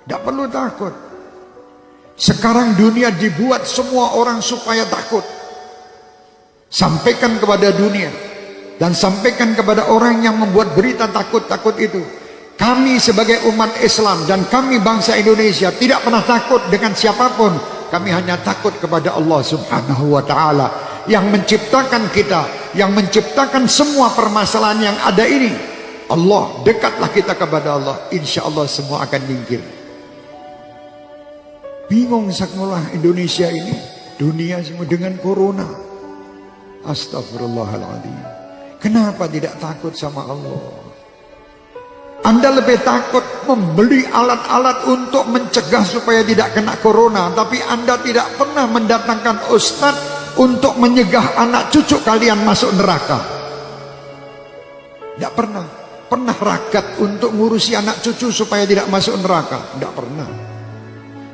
Tidak perlu takut. Sekarang dunia dibuat semua orang supaya takut. Sampaikan kepada dunia dan sampaikan kepada orang yang membuat berita takut-takut itu. Kami sebagai umat Islam dan kami bangsa Indonesia tidak pernah takut dengan siapapun. Kami hanya takut kepada Allah Subhanahu wa ta'ala yang menciptakan kita, yang menciptakan semua permasalahan yang ada ini. Allah, dekatlah kita kepada Allah, insya Allah semua akan nyingkir. Bingung sakulah Indonesia ini, dunia semua dengan corona. Astagfirullahaladzim. Kenapa tidak takut sama Allah? Anda lebih takut membeli alat-alat untuk mencegah supaya tidak kena corona, tapi Anda tidak pernah mendatangkan ustadz untuk menyegah anak cucu kalian masuk neraka. Tidak pernah. Pernah ragat untuk ngurusi anak cucu supaya tidak masuk neraka? Tidak pernah.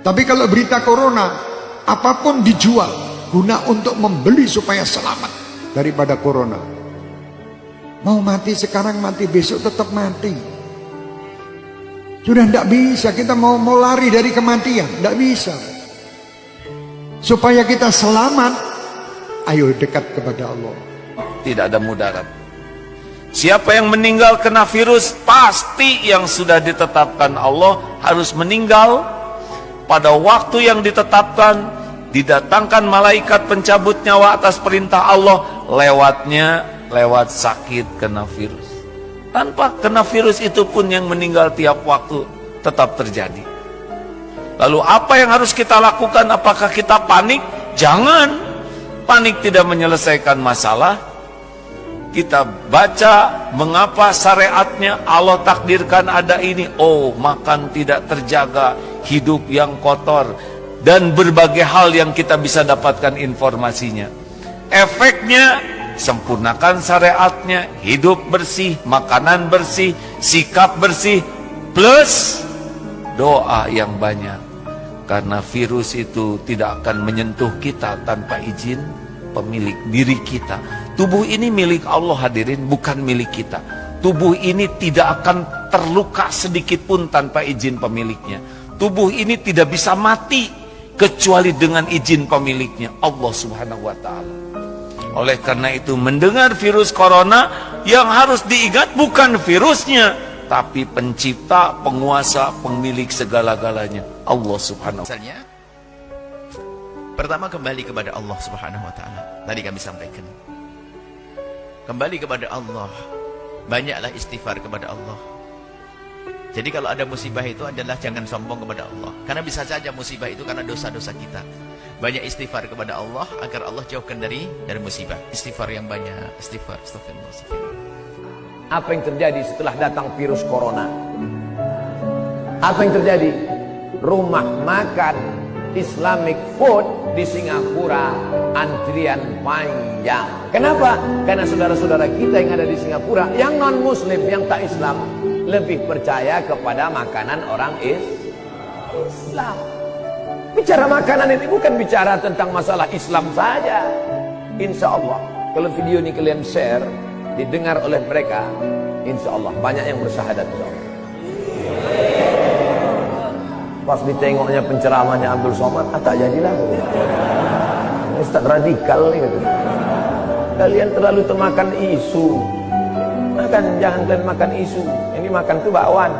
Tapi kalau berita corona, apapun dijual guna untuk membeli supaya selamat daripada corona. Mau mati sekarang, mati besok tetap mati. Sudah tidak bisa, kita mau lari dari kematian, tidak bisa. Supaya kita selamat, ayo dekat kepada Allah. Tidak ada mudarat. Siapa yang meninggal kena virus, pasti yang sudah ditetapkan Allah harus meninggal pada waktu yang ditetapkan. Didatangkan malaikat pencabut nyawa atas perintah Allah, lewat sakit kena virus. Tanpa kena virus itu pun yang meninggal tiap waktu tetap terjadi. Lalu apa yang harus kita lakukan? Apakah kita panik? Jangan. Panik tidak menyelesaikan masalah. Kita baca mengapa syariatnya Allah takdirkan ada ini. Oh, makan tidak terjaga, hidup yang kotor, dan berbagai hal yang kita bisa dapatkan informasinya. Efeknya, sempurnakan syariatnya, hidup bersih, makanan bersih, sikap bersih, plus doa yang banyak. Karena virus itu tidak akan menyentuh kita tanpa izin pemilik diri kita. Tubuh ini milik Allah hadirin, bukan milik kita. Tubuh ini tidak akan terluka sedikit pun tanpa izin pemiliknya. Tubuh ini tidak bisa mati kecuali dengan izin pemiliknya, Allah Subhanahu wa ta'ala. Oleh karena itu, mendengar virus corona, yang harus diingat bukan virusnya, tapi pencipta, penguasa, pemilik segala-galanya, Allah Subhanahu wa ta'ala. Pertama, kembali kepada Allah Subhanahu wa ta'ala. Tadi kami sampaikan, kembali kepada Allah, banyaklah istighfar kepada Allah. Jadi kalau ada musibah itu adalah jangan sombong kepada Allah, karena bisa saja musibah itu karena dosa-dosa kita. Banyak istighfar kepada Allah agar Allah jauhkan dari musibah. Istighfar yang banyak, istighfar, astagfirullah, astagfirullah. Apa yang terjadi setelah datang virus corona? Apa yang terjadi? Rumah makan Islamic food di Singapura antrian panjang. Kenapa? Karena saudara-saudara kita yang ada di Singapura, yang non muslim, yang tak Islam, lebih percaya kepada makanan orang Islam. Bicara makanan ini bukan bicara tentang masalah Islam saja. Insya Allah kalau video ini kalian share, didengar oleh mereka, insya Allah banyak yang bersyahadat, insya Allah. Pas ditengoknya penceramahnya Abdul Somad, tak jadilah. Ustaz radikal nih gitu. Kalian terlalu termakan isu. Jangan makan isu. Yang dimakan itu bakwan.